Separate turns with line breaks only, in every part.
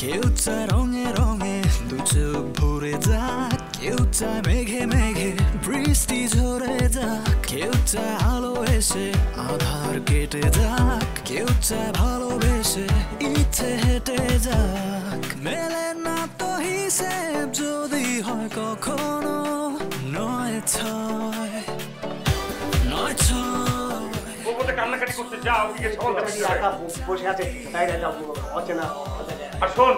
কেউ চায় রঙে রঙে দু চোখ ভরে যাক, কেউ চায় মেঘে মেঘে বৃষ্টি ঝরে যাক, কেউ চায় আলো এসে আধার কেটে যাক, কেউ চায় ভালোবেসে ইচ্ছে হেঁটে যাক। মেলে না তো হিসেব যদি হয় কখনো নয় ছয় নয় ছয়।
কান্নাকাটি করতে যাও,
বসে আছে অচেনা।
আর শোন,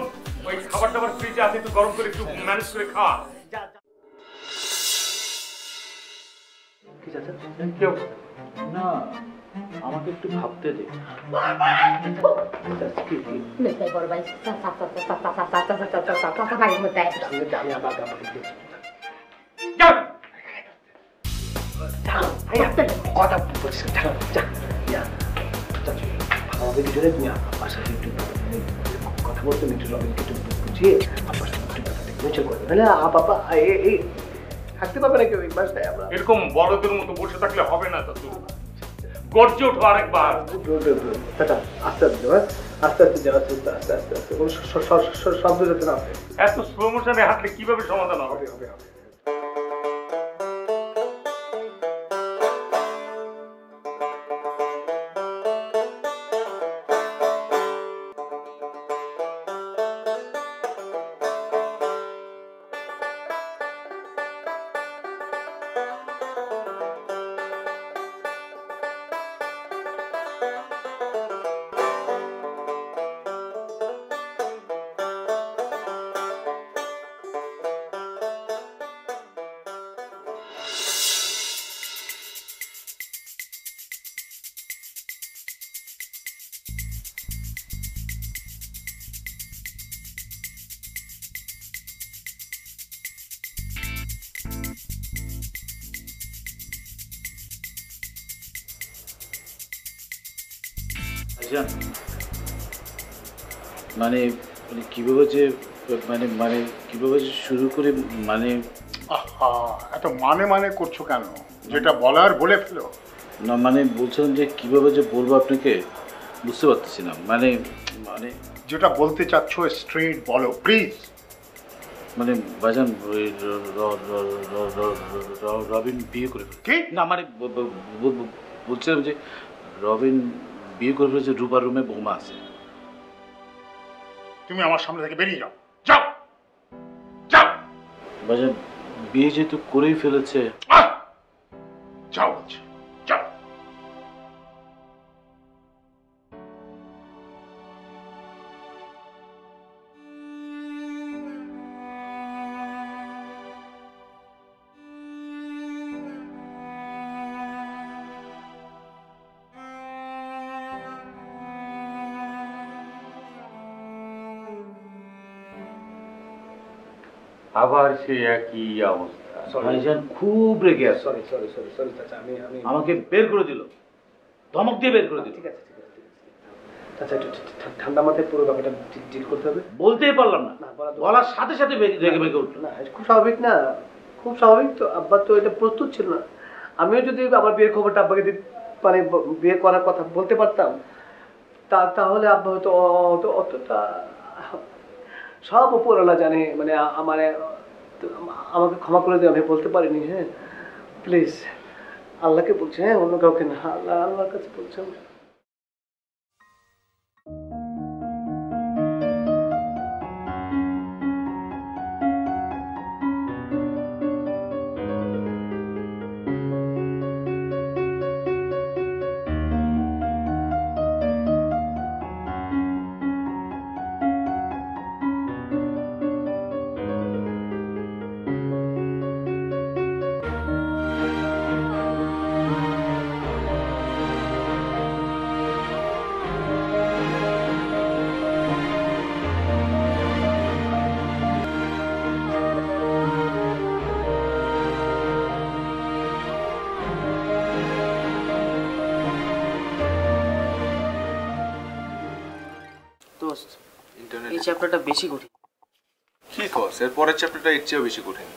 ওই খাবার দাবার ফ্রিজে আছে, একটু গরম করে একটু ম্যানেজ করে খা।
না, আমাকে একটু ভাবতে দে।
কথা বলছি, আমাদের ভিতরে তুমি আমার সাথে একটু কথা বলতে একটু রবিনকে একটু বুঝিয়ে আপনার সাথে একটু ব্যাপারটা গোচর করবে, নাহলে বাবা এই থাকতে পারবে না কেউ এই বাসটায়। আমরা
এরকম বড়দের মতো বসে থাকলে হবে না। তো গর্জে ওঠো আরেকবার।
আচ্ছা, আস্তে আস্তে আস্তে আস্তে যাওয়া, আস্তে আস্তে আস্তে কোনো শব্দ যাতে না হয়।
এত স্লো মোশনে হাঁটলে কিভাবে সমাধান হবে?
হবে।
মানে কিভাবে যে মানে কিভাবে শুরু করে
এত মানে করছো কেন? যেটা বলার বলে ফেলো।
না মানে বলছিলাম যে কিভাবে যে বলবো আপনাকে বুঝতে পারতেছি না। মানে
যেটা বলতে চাচ্ছ স্ট্রেট বলো প্লিজ।
মানে ভাইজান ওই রবিন বিয়ে করে ফেলেছে।
কি
না মানে বলছিলাম যে রবিন বিয়ে করে ফেলেছে, রূপার রুমে বৌমা আছে।
তুমি আমার সামনে থেকে বেরিয়ে যাও, যাও যাও।
ভাইজান বিয়ে যেহেতু করেই ফেলেছে,
যাও বলছি, যাও।
আবার সে একই অবস্থা।
ভাইজান খুব রেগে আছে।
সরি চাচা, আমি
আমাকে বের করে দিল, ধমক দিয়ে বের করে দিল।
ঠিক আছে চাচা, একটু ঠান্ডা মাথায় পুরো ব্যাপারটা ডিল করতে হবে।
বলতেই পারলাম না, বলার সাথে সাথে রেগে বেগে উঠলো।
না খুব স্বাভাবিক, না খুব স্বাভাবিক। তো আব্বা তো এটা প্রস্তুত ছিল না। আমিও যদি আমার বিয়ের খবরটা আব্বাকে মানে বিয়ে করার কথা বলতে পারতাম, তাহলে আব্বা হয়তো অতটা সব উপরওয়ালা জানে। মানে আমাকে ক্ষমা করে দিয়ে আমি বলতে পারিনি। হ্যাঁ প্লিজ, আল্লাহকে বলছি, হ্যাঁ অন্য কাউকে না, আল্লাহর কাছে বলছি।
এই চ্যাপ্টারটা বেশি কঠিন।
কি কস? এর পরের চ্যাপ্টারটা এর চেয়েও বেশি কঠিন।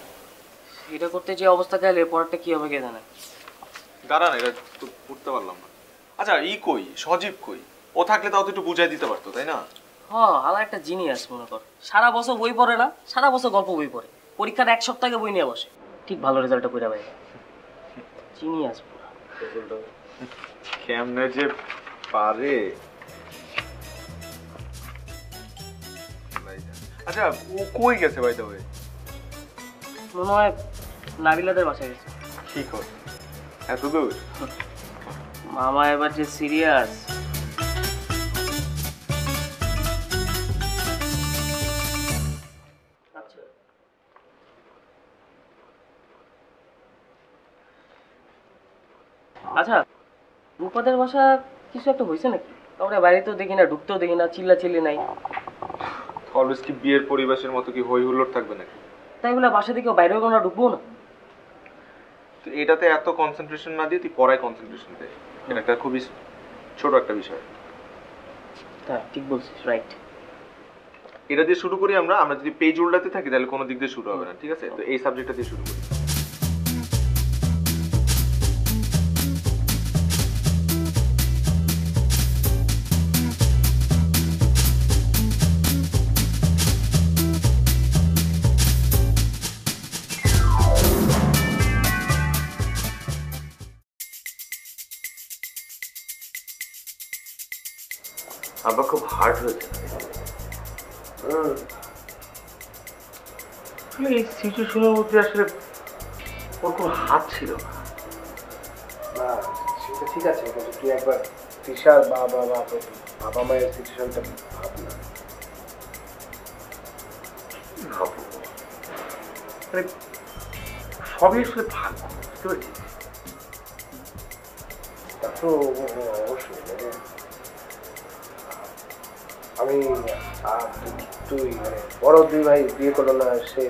এটা করতে যে অবস্থা গেলে পরেরটা কি হবে কে জানে।
দাঁড়ান, এটা তো পড়তে পারলাম না। আচ্ছা ই কই, সজীব কই? ও থাকলে তাও তো একটু বুঝাই দিতে পারতো, তাই না?
হ্যাঁ, হালা একটা জিনিয়াস মনে কর। সারা বছর বই পড়ে না, সারা বছর গল্প বই পড়ে। পরীক্ষার 1 সপ্তাহ আগে বই নিয়ে বসে, ঠিক ভালো রেজাল্টটা কইরা পাই। জিনিয়াস পুরা।
কেমনে যে পারে। আচ্ছা ও কই গেছে বাই দ্য ওয়ে?
মনে হয় নাবিলাদের বাসায় গেছে।
কি কর এত দূর?
মামা এবার যে সিরিয়াস। আচ্ছা, রূপাদের বাসা কিছু একটা হয়েছে নাকি? আমরা বাইরে তো দেখি না, ঢুকতেও দেখি না, চিল্লাচিল্লি নাই।
অলওয়েজ কি বিয়ের পরিবেশের মতো কি হই হুল্লোড় থাকবে নাকি?
তাই বলে বাসা থেকে বাইরেও কোনো ঢুকবো না।
তো এটাতে এত কনসেন্ট্রেশন না দিয়ে তুই পড়ায় কনসেন্ট্রেশন দে। এটা একটা খুবই ছোট একটা বিষয়।
হ্যাঁ, ঠিক বলছিস, রাইট।
এটা দিয়ে শুরু করি আমরা যদি পেজ উল্টাতে থাকি তাহলে কোনো দিক দিয়ে শুরু হবে না, ঠিক আছে? তো এই সাবজেক্টটা দিয়ে শুরু করি।
আব্বা খুব হার্ড হয়েছে। এই সিচুয়েশনের মধ্যে আসলে ওর কোনো হাত ছিল না।
না সেটা ঠিক আছে, কিন্তু তুই একবার তৃষার বাবা মায়ের সিচুয়েশনটা ভাব না।
ভাবো, মানে সবই আসলে ভাগ্য, বুঝতে পারছিস?
তা তো অবশ্যই মানে আমি তুই মানে বড় দুই ভাই বিয়ে করলো না, সে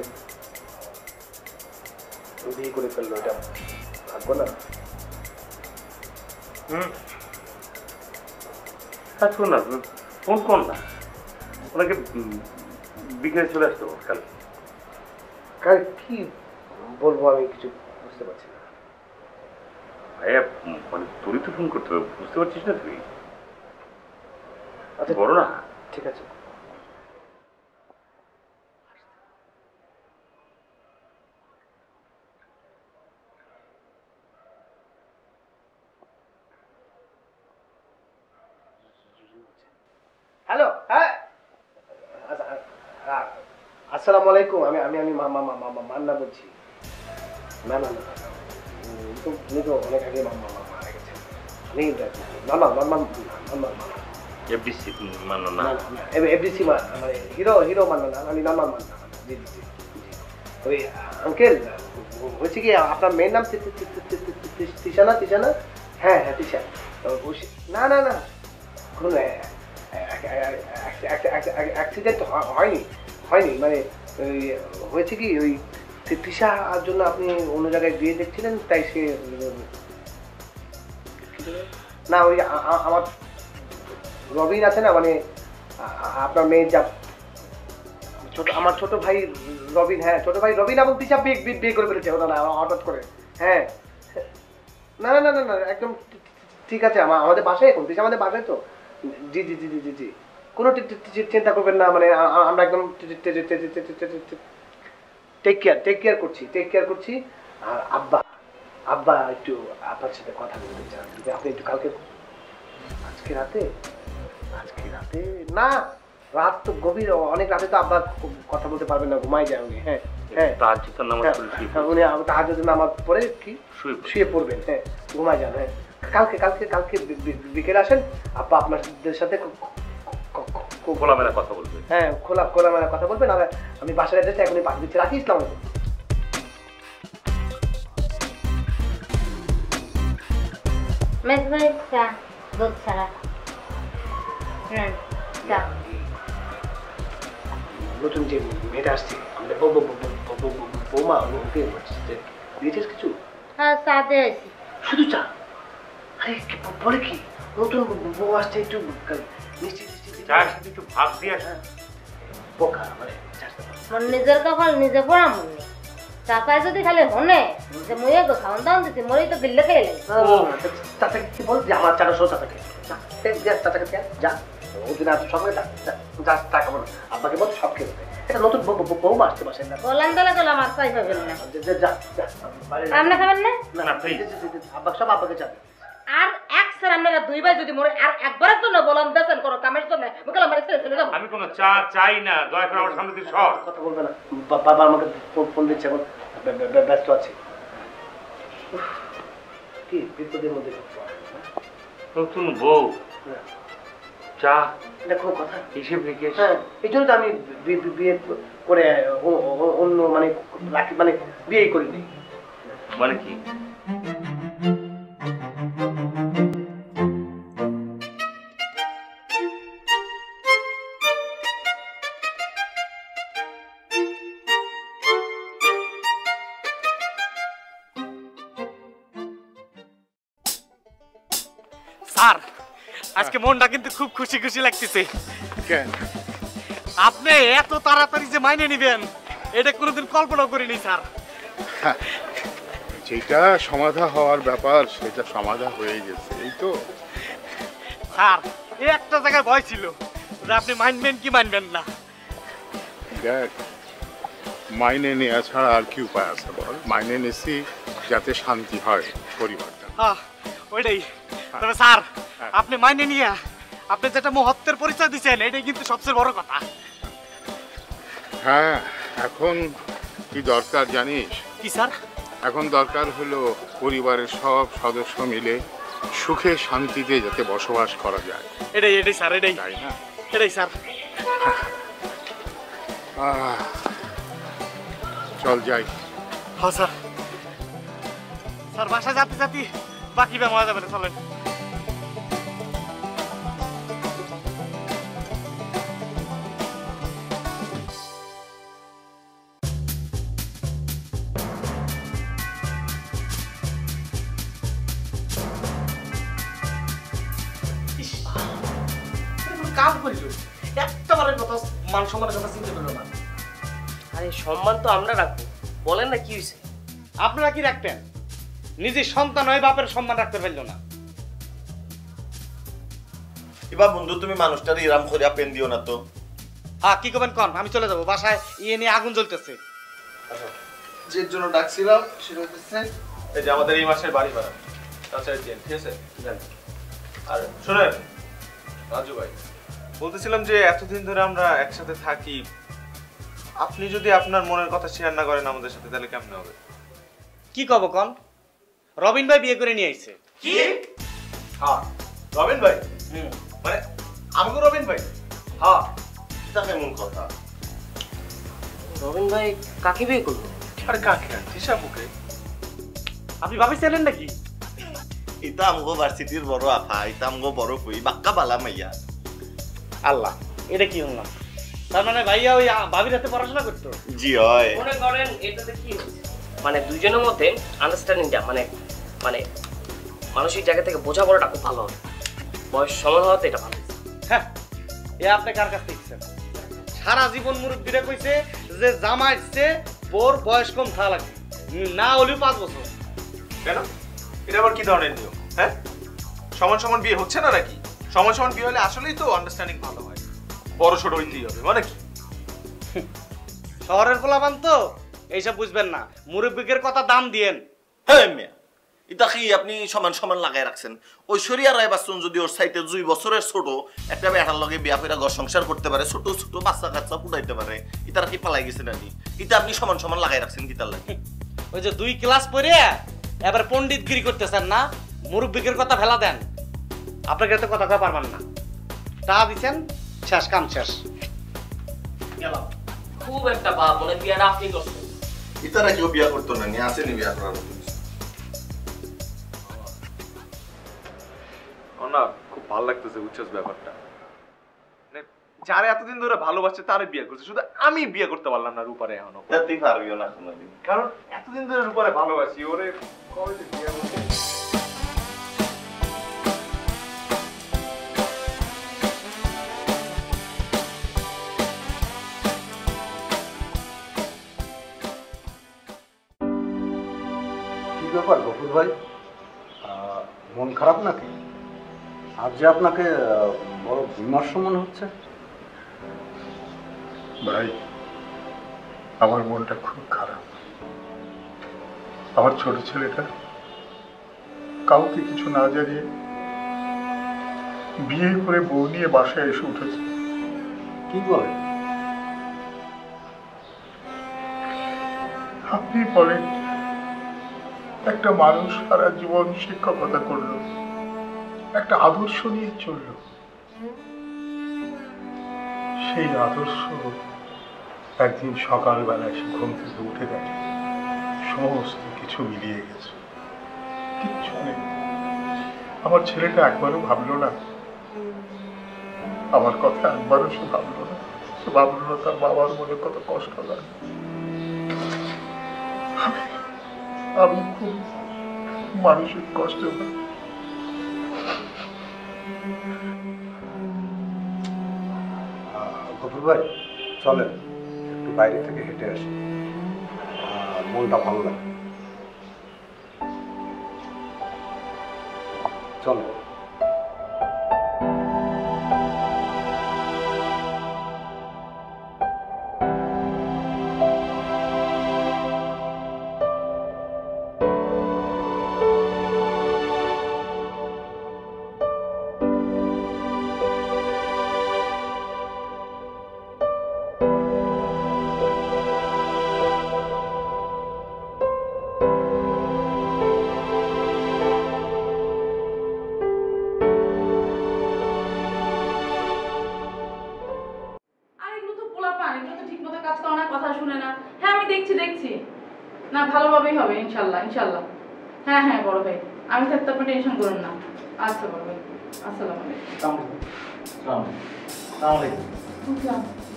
বিয়ে করে ফেললো, এটা ভাগ্য না?
আচ্ছা না, ফোন কর না ওনাকে, বিকেলে চলে আসতো কাল।
কার কি বলবো আমি কিছু বুঝতে পারছি না।
ভাইয়া মানে তোরই তো ফোন করতে হবে, বুঝতে পারছিস না তুই?
আচ্ছা
বড় না,
ঠিক আছে। হ্যালো, হ্যাঁ, আসসালামু আলাইকুম। আমি আমি আমি মান্না বলছি। না না না, উনি তো অনেক আগে মারা গেছেন।
এফডিসি মানো না?
এফডিসি মানে হিরো হিরো মান্না না, আমি নাম মান্না। জি জি জি। ওই আঙ্কেল হয়েছে কি, আপনার মেয়ের নাম তিশানা? তিশানা, হ্যাঁ হ্যাঁ তিশা। না না না, কোনো অ্যাক্সিডেন্ট হয়নি হয়নি মানে হয়েছে কি, ওই তিশার জন্য আপনি অন্য জায়গায় বিয়ে দেখছিলেন, তাই সে না ওই আমার রবিন আছে না, মানে আপনার মেয়ের যা আমার ছোট ভাই রবিন, হ্যাঁ ছোট ভাই রবিন এবং তিশা বিয়ে করে ফেলেছে ওরা হঠাৎ করে। হ্যাঁ না না না না না, একদম ঠিক আছে। আমাদের বাসায় এখন তিশা আমাদের বাসায় তো। জি জি জি জি জি জি, কোনো চিন্তা করবেন না, মানে আমরা একদম টেক কেয়ার করছি। আর আব্বা একটু আপনার সাথে কথা বলতে চান, আপনি একটু কালকে আজকে রাতে না, রাত তো গভীর, অনেক রাতে তো আব্বা কথা বলতে পারবেন না, ঘুমাই যায় উনি। হ্যাঁ হ্যাঁ,
তাহাজ্জুদের নামাজ পড়ে
উনি তাহাজ্জুদের নামাজ পড়ে কি শুয়ে পড়বেন। হ্যাঁ ঘুমাই যান। হ্যাঁ কালকে বিকেলে আসেন, আব্বা আপনাদের সাথে
খোলামেলা কথা বলবে।
হ্যাঁ খোলামেলা কথা বলবেন। আর আমি বাসার অ্যাড্রেসটা এখনই পাঠিয়ে দিচ্ছি। রাখি, ইসলাম আলাইকুম।
মেজবাই চা দুধ ছাড়া। চা
নতুন যে মেয়েটা আসছে আমাদের বৌমা, ওকে দিয়েছিস কিছু?
হ্যাঁ চাতে আছি।
শুধু চা? আরে বলে কি, নতুন বউ আসছে, একটু মিষ্টি
একটু ভাগ দিয়ে আসে।
বোকা মানে
নিজের কপাল নিজে পড়া মনে চাচাই যদি খালি হনে যে মুয়ে গো খাওয়ান দাওয়ান দিছি মরি তো দিল্লে খেয়ে
চাচাকে কি বল যে আমার চাটা সহ চাচাকে চাচাকে যা ওদিন আর সকালে টাকা বলো আব্বাকে বল সব খেয়ে এটা নতুন বউ আসতে পারছেন না
বলেন তাহলে গেল আমার চাই পাবেন না
যা
আপনি খাবেন না
না প্লিজ
আব্বা সব আব্বাকে চাবে
আর এক স্যার আপনারা দুই ভাই যদি মরে আর একবারের জন্য বলেন দেন কোনো কামের জন্য বলে আমার ছেড়ে চলে যাবো
আমি কোনো চা চাই না, দয়া করে আমার সামনে দিয়ে সর।
কথা বলবে না বাবা আমাকে ফোন দিচ্ছে এখন ব্যস্ত আছে কি বিপদের মধ্যে
নতুন বউ চা
এটা কোনো কথা
হিসেব রেখে
হ্যাঁ এই জন্য তো আমি বিয়ে করে অন্য মানে রাখি মানে বিয়েই করিনি
মানে কি?
স্যার আজকে মনটা কিন্তু খুব খুশি খুশি লাগতেছে।
কেন?
আপনি এত তাড়াতাড়ি যে মাইনে নিবেন এটা কোনোদিন কল্পনা করিনি স্যার।
যেটা সমাধা হওয়ার ব্যাপার সেটা সমাধা হয়ে গেছে, এই তো।
স্যার এই একটা জায়গায় ভয় ছিল যে আপনি মানবেন কি মানবেন না।
দেখ, মাইনে নেওয়া ছাড়া আর কি উপায় আছে বল? মাইনে নিছি যাতে শান্তি হয় পরিবারটা।
হ্যাঁ ওইটাই। তবে স্যার আপনি মাইনে নিয়ে আপনি যেটা মহত্বের পরিচয় দিচ্ছেন এটাই কিন্তু সবচেয়ে বড় কথা।
হ্যাঁ, এখন কি দরকার জানিস?
কি স্যার?
এখন দরকার হলো পরিবারের সব সদস্য মিলে সুখে শান্তিতে যাতে বসবাস করা যায়।
এটাই এটাই স্যার, এটাই
তাই না?
এটাই স্যার।
চল যাই।
হ্যাঁ স্যার। স্যার বাসা যাতে যাতে বাকি বেমা যাবে না, চলেন। কাম করিল একটাবারের কথা মান সম্মানের কথা চিন্তা করলো না।
আরে সম্মান তো আমরা রাখবো, বলেন না কি হয়েছে?
আপনারা কি রাখতেন? নিজের সন্তান হয়ে বাপের সম্মান রাখতে পারল না।
এবার বন্ধু তুমি মানুষটার ইরাম করিয়া পেন দিও না তো।
হ্যাঁ কি করবেন কন, আমি চলে যাবো বাসায়। ইয়ে নিয়ে আগুন জ্বলতেছে।
যে জন্য ডাকছিলাম সেটা হচ্ছে এই যে আমাদের এই মাসের বাড়ি ভাড়া তাছাড়া চেন, ঠিক আছে? আর শোনেন রাজু ভাই, বলতেছিলাম যে এতদিন ধরে আমরা একসাথে থাকি, আপনি যদি আপনার মনের কথা শেয়ার না করেন আমাদের সাথে তাহলে কেমন হবে?
কি কব কন? রবিন ভাই বিয়ে করে নিয়ে আইছে।
কি? হ্যাঁ রবিন ভাই? মানে আমাকে রবিন ভাই?
হ্যাঁ, এটা কেমন কথা?
রবিন ভাই কাকে বিয়ে করলো?
আরে কাকে? হিসাবকে।
আপনি ভাবিছিলেন নাকি?
এটা আমগো ভার্সিটির বড় আফা, এটা আমগো বড় কই বাক্কা বালা মাইয়া।
আল্লাহ, এটা কি হলো? তার মানে ভাইয়া ওই ভাবির হাতে পড়াশোনা করতো?
জি হয়।
মনে করেন এটাতে কি হচ্ছে, মানে দুইজনের মধ্যে আন্ডারস্ট্যান্ডিংটা মানে মানে মানসিক জায়গা থেকে বোঝাপড়াটা খুব ভালো হবে। বয়স সমান হওয়াতে এটা ভালো।
হ্যাঁ, এ আপনি কার কাছ থেকে শিখছেন? সারা জীবন মুরব্বীরা কইছে যে জামাইছে বোর বয়স কম থাকা লাগে, না হলেও 5 বছর।
কেন? এটা আবার কি ধরনের নিয়ম? হ্যাঁ, সমান সমান বিয়ে হচ্ছে না নাকি? সমান সমান বিয়ে হলে আসলেই তো আন্ডারস্ট্যান্ডিং ভালো হয়, বড় ছোট হইতেই হবে মানে কি?
শহরের পোলাপান তো এইসব বুঝবেন না, মুরব্বীদের কথা দাম দিয়েন।
হ্যাঁ মিয়া, এটা কি আপনি সমান সমান লাগাই রাখছেন? ঐশ্বরিয়া রায় বাচ্চন যদি ওর সাইতে 2 বছরের ছোট একটা বেটার লগে বিয়া করে ঘর সংসার করতে পারে, ছোট ছোট বাচ্চা কাচ্চা ফুটাইতে পারে, ইতারা কি পালাই গেছে নাকি? এটা আপনি সমান সমান লাগাই রাখছেন কি তার লাগে?
ওই যে 2 ক্লাস পড়ে এবার পণ্ডিতগিরি করতেছেন না, মুরব্বীদের কথা ফেলা দেন। আপনাকে তো কথা কয়ে পারবেন না। তা দিচ্ছেন, শেষ কাম শেষ। গেলাম।
খুব একটা ভাব মনে বিয়াটা আপনি করছেন।
ইতারা কেউ বিয়া করতো না, নিয়ে আসেনি বিয়া করার মতো।
না খুব ভালো লাগতেছে বুঝছস ব্যাপারটা, মানে যারা এতদিন ধরে ভালোবাসছে তারে বিয়ে করছে, শুধু আমি বিয়ে করতে পারলাম না রূপারে এখনো।
তুই পারবিও না কোনোদিন,
কারণ এতদিন ধরে রূপারে ভালোবাসি, ওরে কবে যে বিয়ে করতে।
কি ব্যাপার গফুর ভাই, মন খারাপ নাকি?
আজ যে আপনাকে বড় বিমর্ষ মনে হচ্ছে।
ভাই, আমার মনটা খুব খারাপ। আমার ছোট ছেলেটা কাউকে কিছু না জানিয়ে বিয়ে করে বউ নিয়ে বাসায় এসে উঠেছে।
কি বলে?
আপনি বলেন, একটা মানুষ সারা জীবন শিক্ষকতা করলো, একটা আদর্শ নিয়ে চলল, সেই আদর্শ একদিন সকালবেলা এসে ঘুম থেকে উঠে দেখে সমস্ত কিছু মিলিয়ে গেছে, কিচ্ছু নেই। আমার ছেলেটা একবারও ভাবলো না, আমার কথা একবারও সে ভাবলো না। সে ভাবলো না তার বাবার মনে কত কষ্ট লাগে। আমি খুব মানসিক কষ্ট পাই।
গফুর ভাই, চলেন একটু বাইরে থেকে হেঁটে আসি, মনটা ভালো লাগে। চলো।
না ভালোভাবেই হবে ইনশাআল্লাহ ইনশাআল্লাহ। হ্যাঁ হ্যাঁ বড় ভাই, আমি থাকতে আপনি টেনশন করুন না। আচ্ছা বড় ভাই, আসসালামু আলাইকুম।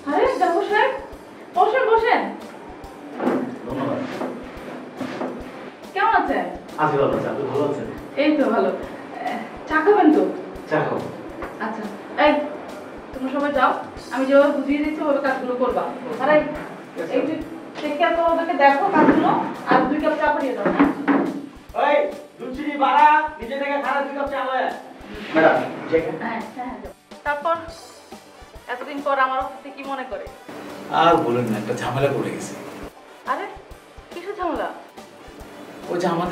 আরে যাবো সাহেব, বসেন বসেন। কেমন আছেন?
আছি ভালো আছি, আপনি ভালো আছেন?
এই তো ভালো। চা খাবেন তো?
চা খাবো।
আচ্ছা এই তোমরা সবাই যাও, আমি যেভাবে বুঝিয়ে দিচ্ছি ওভাবে কাজগুলো করবা। আরে এই ঠিক আছে, ওদেরকে দেখো কাজগুলো, আর 2 কাপ চা পাঠিয়ে দাও। হ্যাঁ
এই দুধ চিনি বাড়া, নিজে থেকে খারাপ 2 কাপ চা লয়
ম্যাডাম। হ্যাঁ হ্যাঁ। তারপর এতদিন পর আমার অফিসে কি মনে করে?
আর বলেন না, একটা ঝামেলা পড়ে গেছে।
আরে কিসের ঝামেলা?
ওই যে আমার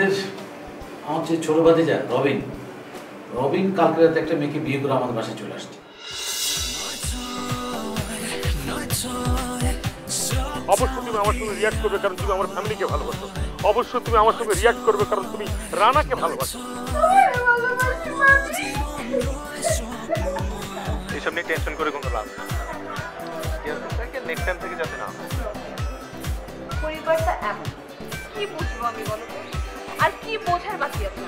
যে ছোট ভাতিজা রবিন কালকে রাতে একটা মেয়েকে বিয়ে করে আমাদের বাসায় চলে আসছে।
অবশ্যই তুমি আমার সঙ্গে রিয়াক্ট করবে, কারণ তুমি আমার ফ্যামিলিকে ভালোবাসো। অবশ্যই তুমি আমার সঙ্গে রিয়াক্ট করবে, কারণ তুমি রানাকে ভালোবাসো।
এসব নিয়ে টেনশন করে কোনো লাভ নেই। নেক্সট টাইম থেকে যাতে না
পরিবারটা এমন, কি বুঝবো আমি বলো তো? আর কি বোঝার বাকি আছে?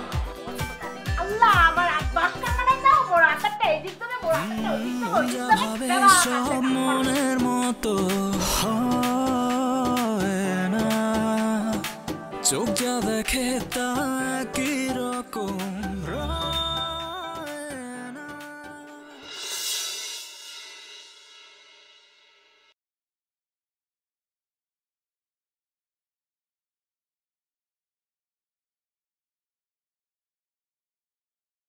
আল্লাহ, আমার আব্বাসটা মানে দাও, বড় আটাটা এদিক থেকে বড় আটাটা ওদিক থেকে ওদিক থেকে
সব মনের মতো হয় না, চোখ যা দেখে তা কি রকম।